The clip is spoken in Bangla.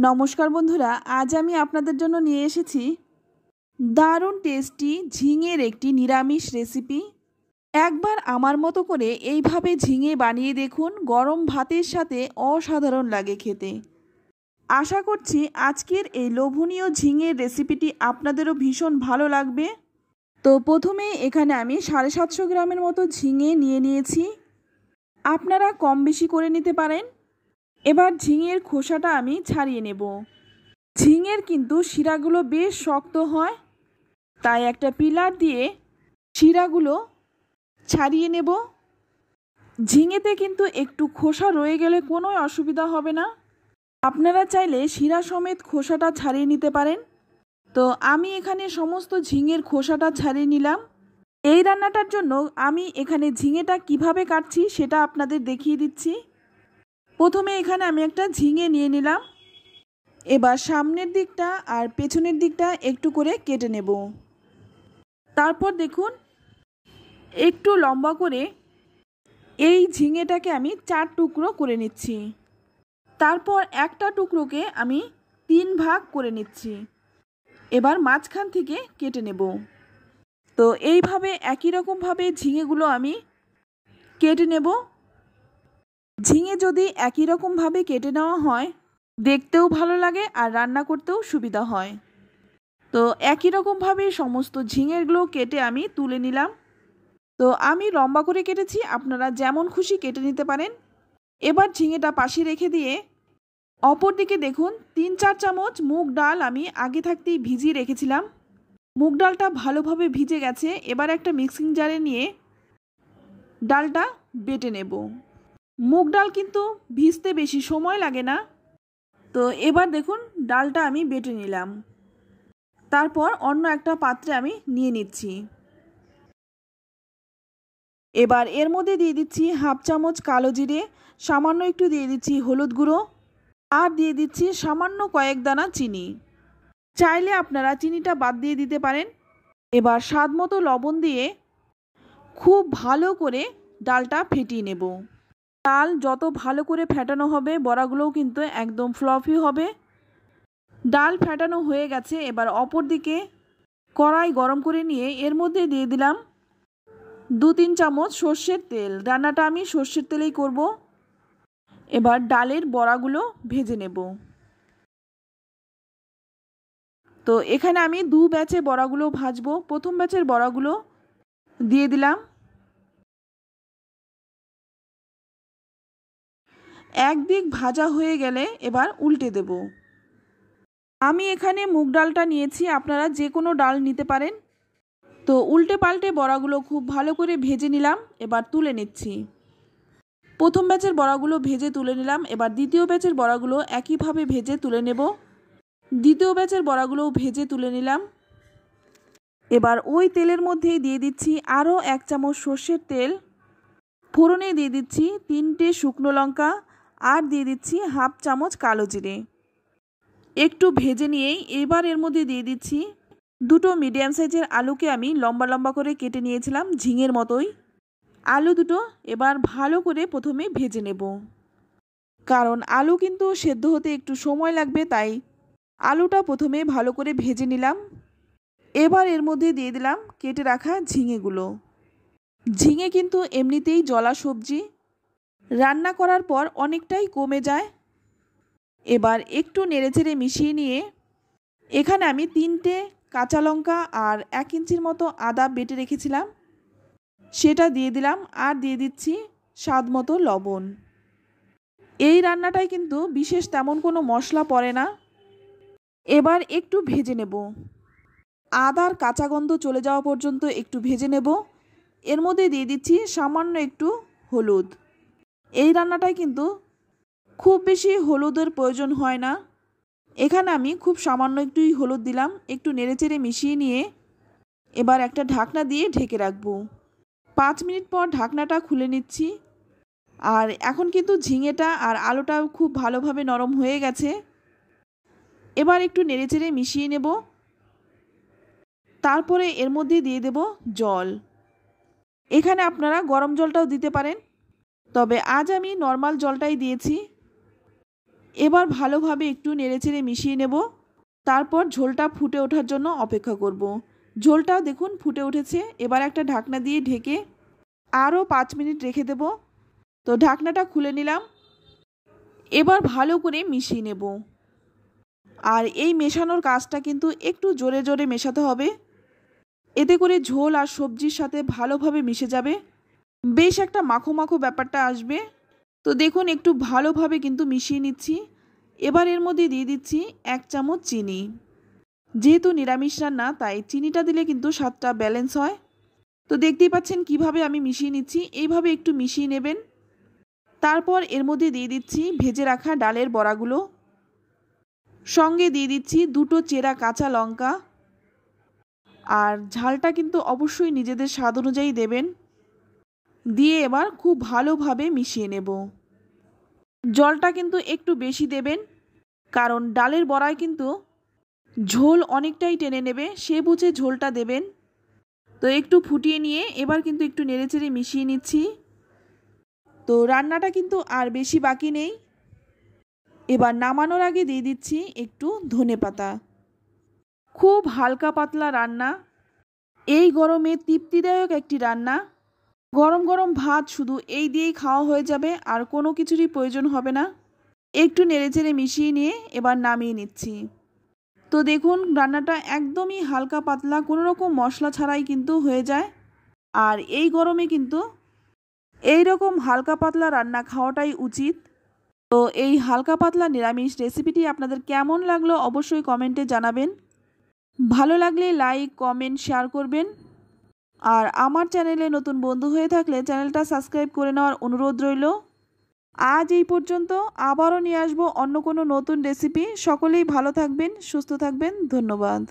নমস্কার বন্ধুরা, আজ আমি আপনাদের জন্য নিয়ে এসেছি দারুণ টেস্টি ঝিঙের একটি নিরামিষ রেসিপি। একবার আমার মতো করে এইভাবে ঝিঙে বানিয়ে দেখুন, গরম ভাতের সাথে অসাধারণ লাগে খেতে। আশা করছি আজকের এই লোভনীয় ঝিঙের রেসিপিটি আপনাদেরও ভীষণ ভালো লাগবে। তো প্রথমে এখানে আমি 750 গ্রামের মতো ঝিঙে নিয়ে নিয়েছি। আপনারা কম বেশি করে নিতে পারেন। এবার ঝিঙের খোসাটা আমি ছাড়িয়ে নেব। ঝিঙের কিন্তু শিরাগুলো বেশ শক্ত হয়, তাই একটা পিলার দিয়ে শিরাগুলো ছাড়িয়ে নেব। ঝিঙেতে কিন্তু একটু খোসা রয়ে গেলে কোনো অসুবিধা হবে না, আপনারা চাইলে শিরা সমেত খোসাটা ছাড়িয়ে নিতে পারেন। তো আমি এখানে সমস্ত ঝিঙের খোসাটা ছাড়িয়ে নিলাম। এই রান্নাটার জন্য আমি এখানে ঝিঙেটা কিভাবে কাটছি সেটা আপনাদের দেখিয়ে দিচ্ছি। প্রথমে এখানে আমি একটা ঝিঙে নিয়ে নিলাম। এবার সামনের দিকটা আর পেছনের দিকটা একটু করে কেটে নেব। তারপর দেখুন, একটু লম্বা করে এই ঝিঙেটাকে আমি 4 টুকরো করে নিচ্ছি। তারপর একটা টুকরোকে আমি 3 ভাগ করে নিচ্ছি। এবার মাঝখান থেকে কেটে নেব। তো এইভাবে একই রকমভাবে ঝিঙেগুলো আমি কেটে নেব। ঝিঙে যদি একই রকমভাবে কেটে নেওয়া হয়, দেখতেও ভালো লাগে আর রান্না করতেও সুবিধা হয়। তো একই রকমভাবে সমস্ত ঝিঙেগুলো কেটে আমি তুলে নিলাম। তো আমি লম্বা করে কেটেছি, আপনারা যেমন খুশি কেটে নিতে পারেন। এবার ঝিঙেটা পাশে রেখে দিয়ে অপর দিকে দেখুন 3-4 চামচ মুগ ডাল আমি আগে থাকতেই ভিজিয়ে রেখেছিলাম। মুগ ডালটা ভালোভাবে ভিজে গেছে। এবার একটা মিক্সিং জারে নিয়ে ডালটা বেটে নেব। মুগ ডাল কিন্তু ভিজতে বেশি সময় লাগে না। তো এবার দেখুন ডালটা আমি বেটে নিলাম। তারপর অন্য একটা পাত্রে আমি নিয়ে নিচ্ছি। এবার এর মধ্যে দিয়ে দিচ্ছি হাফ চামচ কালো জিরে, সামান্য একটু দিয়ে দিচ্ছি হলুদ গুঁড়ো, আর দিয়ে দিচ্ছি সামান্য কয়েক দানা চিনি। চাইলে আপনারা চিনিটা বাদ দিয়ে দিতে পারেন। এবার স্বাদ মতো লবণ দিয়ে খুব ভালো করে ডালটা ফেটিয়ে নেব। ডাল যত ভালো করে ফেটানো হবে, বড়াগুলোও কিন্তু একদম ফ্লফি হবে। ডাল ফেটানো হয়ে গেছে। এবার অপর দিকে কড়াই গরম করে নিয়ে এর মধ্যে দিয়ে দিলাম 2-3 চামচ সর্ষের তেল। রান্নাটা আমি সর্ষের তেলেই করব। এবার ডালের বড়াগুলো ভেজে নেব। তো এখানে আমি 2 ব্যাচে বড়াগুলো ভাজবো। প্রথম ব্যাচের বড়াগুলো দিয়ে দিলাম। একদিক ভাজা হয়ে গেলে এবার উল্টে দেব। আমি এখানে মুগ ডালটা নিয়েছি, আপনারা যে কোনো ডাল নিতে পারেন। তো উল্টে পাল্টে বড়াগুলো খুব ভালো করে ভেজে নিলাম। এবার তুলে নিচ্ছি। প্রথম ব্যাচের বড়াগুলো ভেজে তুলে নিলাম। এবার দ্বিতীয় ব্যাচের বড়াগুলো একইভাবে ভেজে তুলে নেব। দ্বিতীয় ব্যাচের বড়াগুলোও ভেজে তুলে নিলাম। এবার ওই তেলের মধ্যেই দিয়ে দিচ্ছি আরও 1 চামচ সর্ষের তেল। ফোড়নে দিয়ে দিচ্ছি 3টে শুকনো লঙ্কা, আর দিয়ে দিচ্ছি হাফ চামচ কালো জিরে। একটু ভেজে নিয়েই এবার এর মধ্যে দিয়ে দিচ্ছি 2টো মিডিয়াম সাইজের আলুকে আমি লম্বা লম্বা করে কেটে নিয়েছিলাম, ঝিঙের মতোই। আলু দুটো এবার ভালো করে প্রথমে ভেজে নেব, কারণ আলু কিন্তু সেদ্ধ হতে একটু সময় লাগবে, তাই আলুটা প্রথমে ভালো করে ভেজে নিলাম। এবার এর মধ্যে দিয়ে দিলাম কেটে রাখা ঝিঙেগুলো। ঝিঙে কিন্তু এমনিতেই জলা সবজি, রান্না করার পর অনেকটাই কমে যায়। এবার একটু নেড়েচেড়ে মিশিয়ে নিয়ে এখানে আমি 3টে কাঁচা লঙ্কা আর 1 ইঞ্চির মতো আদা বেটে রেখেছিলাম, সেটা দিয়ে দিলাম। আর দিয়ে দিচ্ছি স্বাদ মতো লবণ। এই রান্নাটায় কিন্তু বিশেষ তেমন কোনো মশলা পড়ে না। এবার একটু ভেজে নেব, আদার কাঁচা গন্ধ চলে যাওয়া পর্যন্ত একটু ভেজে নেব। এর মধ্যে দিয়ে দিচ্ছি সামান্য একটু হলুদ। এই রান্নাটায় কিন্তু খুব বেশি হলুদের প্রয়োজন হয় না। এখানে আমি খুব সামান্য একটুই হলুদ দিলাম। একটু নেড়েচেড়ে মিশিয়ে নিয়ে এবার একটা ঢাকনা দিয়ে ঢেকে রাখবো। 5 মিনিট পর ঢাকনাটা খুলে নিচ্ছি। আর এখন কিন্তু ঝিঙেটা আর আলুটা খুব ভালোভাবে নরম হয়ে গেছে। এবার একটু নেড়েচেড়ে মিশিয়ে নেব। তারপরে এর মধ্যে দিয়ে দেব জল। এখানে আপনারা গরম জলটাও দিতে পারেন, তবে আজ আমি নর্মাল জলটাই দিয়েছি। এবার ভালোভাবে একটু নেড়েচেড়ে মিশিয়ে নেব। তারপর ঝোলটা ফুটে ওঠার জন্য অপেক্ষা করব। ঝোলটাও দেখুন ফুটে উঠেছে। এবার একটা ঢাকনা দিয়ে ঢেকে আরও 5 মিনিট রেখে দেব। তো ঢাকনাটা খুলে নিলাম। এবার ভালো করে মিশিয়ে নেব। আর এই মেশানোর কাজটা কিন্তু একটু জোরে জোরে মেশাতে হবে, এতে করে ঝোল আর সবজির সাথে ভালোভাবে মিশে যাবে, বেশ একটা মাখো মাখো ব্যাপারটা আসবে। তো দেখুন একটু ভালোভাবে কিন্তু মিশিয়ে নিচ্ছি। এবার এর মধ্যে দিয়ে দিচ্ছি 1 চামচ চিনি। যেহেতু নিরামিষ রান্না তাই চিনিটা দিলে কিন্তু স্বাদটা ব্যালেন্স হয়। তো দেখতেই পাচ্ছেন কিভাবে আমি মিশিয়ে নিচ্ছি, এইভাবে একটু মিশিয়ে নেবেন। তারপর এর মধ্যে দিয়ে দিচ্ছি ভেজে রাখা ডালের বড়াগুলো, সঙ্গে দিয়ে দিচ্ছি 2টো চেরা কাঁচা লঙ্কা। আর ঝালটা কিন্তু অবশ্যই নিজেদের স্বাদ অনুযায়ী দেবেন। দিয়ে এবার খুব ভালোভাবে মিশিয়ে নেব। জলটা কিন্তু একটু বেশি দেবেন, কারণ ডালের বড়ায় কিন্তু ঝোল অনেকটাই টেনে নেবে, সে বুঝে ঝোলটা দেবেন। তো একটু ফুটিয়ে নিয়ে এবার কিন্তু একটু নেড়েচেড়ে মিশিয়ে নিচ্ছি। তো রান্নাটা কিন্তু আর বেশি বাকি নেই। এবার নামানোর আগে দিয়ে দিচ্ছি একটু ধনেপাতা। খুব হালকা পাতলা রান্না, এই গরমে তৃপ্তিদায়ক একটি রান্না। গরম গরম ভাত শুধু এই দিয়েই খাওয়া হয়ে যাবে, আর কোনো কিছুরই প্রয়োজন হবে না। একটু নেড়েচেড়ে মিশিয়ে নিয়ে এবার নামিয়ে নিচ্ছি। তো দেখুন রান্নাটা একদমই হালকা পাতলা, কোনো রকম মশলা ছাড়াই কিন্তু হয়ে যায়। আর এই গরমে কিন্তু এই রকম হালকা পাতলা রান্না খাওয়াটাই উচিত। তো এই হালকা পাতলা নিরামিষ রেসিপিটি আপনাদের কেমন লাগলো অবশ্যই কমেন্টে জানাবেন। ভালো লাগলে লাইক, কমেন্ট, শেয়ার করবেন। আর আমার চ্যানেলে নতুন বন্ধু হয়ে থাকলে চ্যানেলটা সাবস্ক্রাইব করে নেওয়ার অনুরোধ রইল। আজ এই পর্যন্ত, আবারও নিয়ে আসবো অন্য কোনো নতুন রেসিপি। সকলেই ভালো থাকবেন, সুস্থ থাকবেন। ধন্যবাদ।